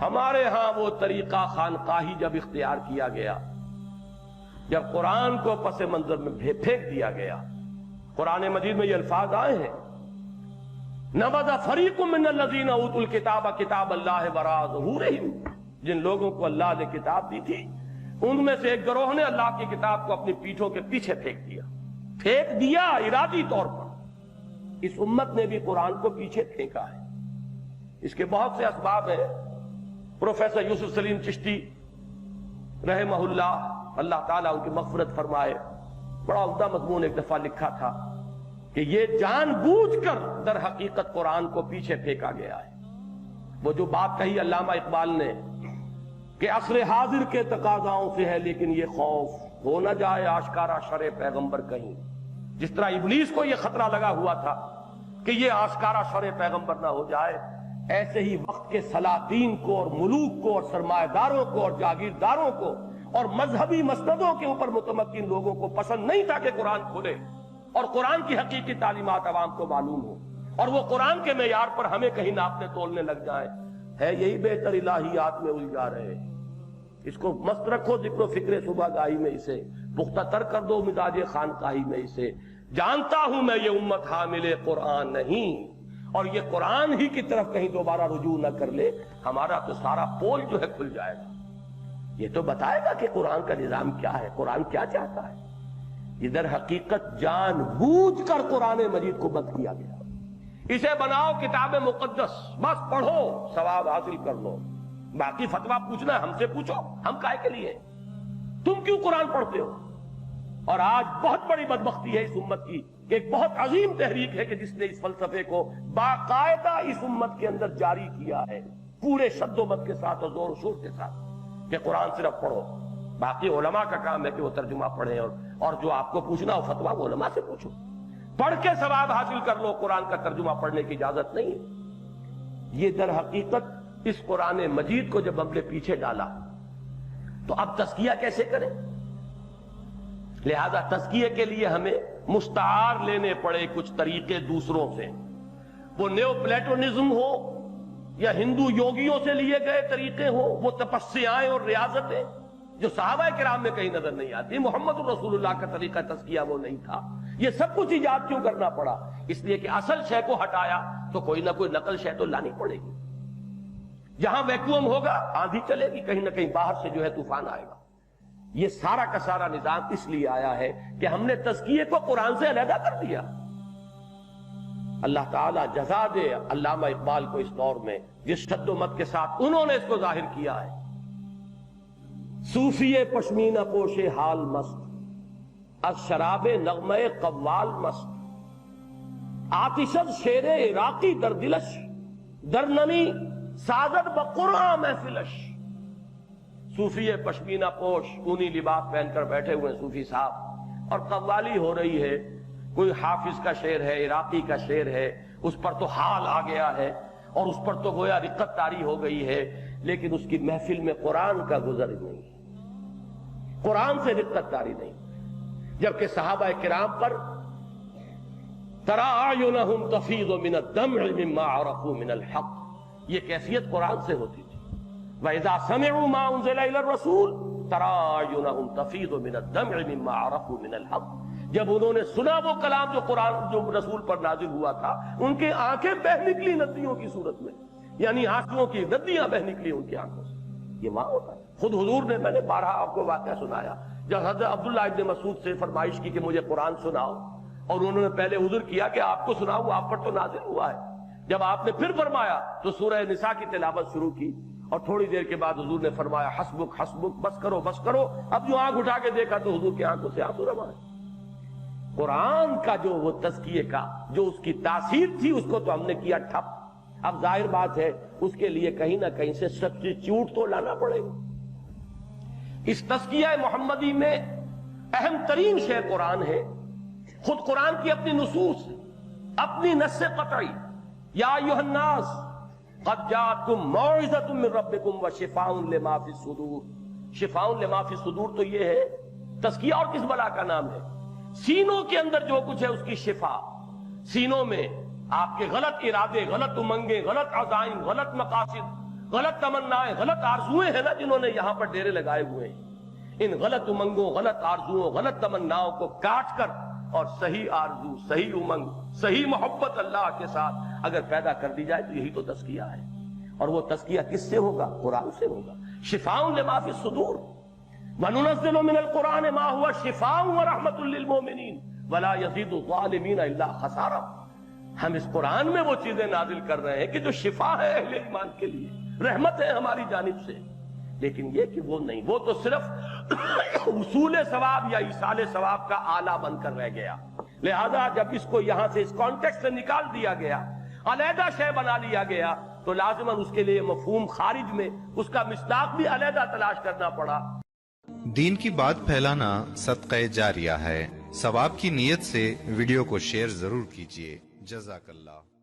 ہمارے ہاں وہ طریقہ خانقاہی جب اختیار کیا گیا، جب قرآن کو پس منظر میں پھینک دیا گیا، قرآن مجید میں یہ الفاظ آئے ہیں، نبذ فریق من الذین اوتوا الکتاب کتاب اللہ وراء ظہورہم، جن لوگوں کو اللہ نے کتاب دی تھی ان میں سے ایک گروہ نے اللہ کی کتاب کو اپنی پیٹھوں کے پیچھے پھینک دیا ارادی طور پر۔ اس امت نے بھی قرآن کو پیچھے پھینکا ہے۔ اس کے بہت سے اسباب ہیں۔ پروفیسر یوسف سلیم چشتی رحمہ اللہ تعالیٰ ان کی مغفرت فرمائے، بڑا عمدہ مضمون ایک دفعہ لکھا تھا کہ یہ جان بوجھ کر در حقیقت قرآن کو پیچھے پھینکا گیا ہے۔ وہ جو بات کہی علامہ اقبال نے کہ عصر حاضر کے تقاضاؤں سے ہے لیکن یہ خوف ہو نہ جائے آشکارا شرع پیغمبر کہیں، جس طرح ابلیس کو یہ خطرہ لگا ہوا تھا کہ یہ آشکارا شرع پیغمبر نہ ہو جائے، ایسے ہی وقت کے سلاطین کو اور ملوک کو اور سرمایہ داروں کو اور جاگیرداروں کو اور مذہبی مسندوں کے اوپر متمکن لوگوں کو پسند نہیں تھا کہ قرآن کھلے اور قرآن کی حقیقی تعلیمات عوام کو معلوم ہو، اور وہ قرآن کے معیار پر ہمیں کہیں ناپنے تولنے لگ جائیں۔ ہے یہی بہتر الہیات میں الجھا رہے، اس کو مست رکھو ذکر و فکر صبح گاہی میں، اسے پختہ تر کر دو مزاج خانقاہی میں اسے۔ جانتا ہوں میں یہ امت حامل قرآن نہیں، اور یہ قرآن ہی کی طرف کہیں دوبارہ رجوع نہ کر لے، ہمارا تو سارا پول جو ہے کھل جائے گا۔ یہ تو بتائے گا کہ قرآن کا نظام کیا ہے، قرآن کیا چاہتا ہے۔ ادھر حقیقت جان بوجھ کر قرآن مجید کو بند کیا گیا۔ اسے بناؤ کتاب مقدس، بس پڑھو ثواب حاصل کر لو، باقی فتویٰ پوچھنا ہے ہم سے پوچھو، ہم کائے کے لیے، تم کیوں قرآن پڑھتے ہو؟ اور آج بہت بڑی بدبختی ہے اس امت کی کہ ایک بہت عظیم تحریک ہے کہ جس نے اس فلسفے کو باقاعدہ اس امت کے اندر جاری کیا ہے، پورے شد و مد کے ساتھ اور زور و شور کے ساتھ، کہ قرآن صرف پڑھو، باقی علماء کا کام ہے کہ وہ ترجمہ پڑھیں، اور جو آپ کو پوچھنا ہو فتویٰ وہ علماء سے پوچھو، پڑھ کے ثواب حاصل کر لو، قرآن کا ترجمہ پڑھنے کی اجازت نہیں ہے۔ یہ در حقیقت اس قرآن مجید کو جب ہم نے پیچھے ڈالا تو اب تزکیہ کیسے کریں؟ لہذا تزکیے کے لیے ہمیں مستعار لینے پڑے کچھ طریقے دوسروں سے، وہ نیو پلیٹونزم ہو یا ہندو یوگیوں سے لیے گئے طریقے ہو، وہ تپسیائیں اور ریاضتیں جو صحابہ کرام میں کہیں نظر نہیں آتی، محمد رسول اللہ کا طریقہ تزکیہ وہ نہیں تھا۔ یہ سب کچھ ایجاد کیوں کرنا پڑا؟ اس لیے کہ اصل شے کو ہٹایا تو کوئی نہ کوئی نقل شے تو لانی پڑے گی۔ جہاں ویکیوم ہوگا آندھی چلے گی، کہیں نہ کہیں باہر سے جو ہے طوفان آئے گا۔ یہ سارا کا سارا نظام اس لیے آیا ہے کہ ہم نے تزکیے کو قرآن سے علیحدہ کر دیا۔ اللہ تعالیٰ جزا دے علامہ اقبال کو اس دور میں جس شد و مد کے ساتھ انہوں نے اس کو ظاہر کیا ہے۔ صوفی پشمینہ پوش حال مست، از شراب نغمہ قوال مست، آتشد شیر عراقی در دلش، در نمی سازد بقرآن محفلش۔ صوفی پشمینہ پوش اونی لباس پہن کر بیٹھے ہوئے صوفی صاحب، اور قوالی ہو رہی ہے، کوئی حافظ کا شعر ہے، عراقی کا شعر ہے، اس پر تو حال آ گیا ہے اور اس پر تو گویا رقت طاری ہو گئی ہے، لیکن اس کی محفل میں قرآن کا گزر نہیں، قرآن سے رقت طاری نہیں۔ جبکہ صحابہ کرام پر ترى اعینہم تفیض من الدمع مما عرفوا من الحق، یہ کیفیت قرآن سے ہوتی تھی۔ وَإِذَا سَمِعُوا مَا أُنزِلَ إِلَى الرَّسُولِ تَرَى أَعْيُنَهُمْ تَفِيضُ مِنَ الدَّمْعِ مِمَّا عَرَفُوا مِنَ الْحَقِّ، جب انہوں نے سنا وہ کلام جو قرآن جو رسول پر نازل ہوا تھا، ان کی آنکھیں بہہ نکلی ندیوں کی صورت میں، یعنی آنسوؤں کی ندیاں بہہ نکلی ان کی آنکھوں سے۔ یہ وہاں ہوتا ہے۔ خود حضور نے، میں نے بارہا آپ کو واقعہ سنایا، جب حضرت عبداللہ ابن مسعود سے فرمائش کی کہ مجھے قرآن سناؤ، اور انہوں نے پہلے عذر کیا کہ آپ کو سناؤ، آپ پر تو نازل ہوا ہے۔ جب آپ نے پھر فرمایا تو سورہ نساء کی تلاوت شروع کی، اور تھوڑی دیر کے بعد حضور نے فرمایا حسبک حسبک، بس کرو بس کرو۔ اب جو آنکھ اٹھا کے دیکھا تو حضور کی آنکھوں سے آنسو روا ہے۔ قرآن کا جو وہ تزکیے کا جو اس کی تاثیر تھی، اس کو تو ہم نے کیا ٹھپ۔ اب ظاہر بات ہے اس کے لیے کہیں نہ کہیں سے سبسٹیچیوٹ تو لانا پڑے گا۔ اس تزکیہ محمدی میں اہم ترین شے قرآن ہے۔ خود قرآن کی اپنی نصوص، اپنی نص قطعی، یا ایھا الناس قد جاءتکم موعظۃ من ربکم وشفاء لما فی الصدور۔ شفاء لما فی الصدور تو یہ ہے تزکیہ، اور کس بلا کا نام ہے؟ سینوں کے اندر جو کچھ ہے اس کی شفا۔ سینوں میں آپ کے غلط ارادے، غلط امنگیں، غلط عزائم، غلط مقاصد، غلط تمنائیں، غلط آرزویں ہیں نا جنہوں نے یہاں پر ڈیرے لگائے ہوئے ہیں، ان غلط امنگوں، غلط آرزوؤں، غلط تمناؤں کو کاٹ کر اور صحیح آرزو، صحیح امنگ، صحیح محبت اللہ کے ساتھ اگر پیدا کر دی جائے تو یہی تو تزکیہ ہے۔ اور وہ تزکیہ کس سے ہوگا؟ قرآن سے ہوگا۔ شفاء لما فی الصدور وَنُنَزِّلُ مِنَ الْقُرْآنِ مَا هُوَ شِفَاءٌ وَرَحْمَةٌ لِّلْمُؤْمِنِينَ وَلَا يَزِيدُ الظَّالِمِينَ إِلَّا خَسَارًا۔ ہم اس قرآن میں وہ چیزیں نازل کر رہے ہیں کہ جو شفا ہے اہل ایمان کے لیے، رحمت ہے ہماری جانب سے، لیکن یہ کہ وہ نہیں، وہ تو صرف وصول ثواب یا ایصال ثواب کا آلہ بن کر رہ گیا۔ لہذا جب اس کو یہاں سے اس کانٹیکسٹ سے نکال دیا گیا، علیحدہ شے بنا لیا گیا، تو لازماً اس کے لیے مفہوم خارج میں اس کا مصداق بھی علیحدہ تلاش کرنا پڑا۔ دین کی بات پھیلانا صدقہ جاریہ ہے۔ ثواب کی نیت سے ویڈیو کو شیئر ضرور کیجیے۔ جزاک اللہ۔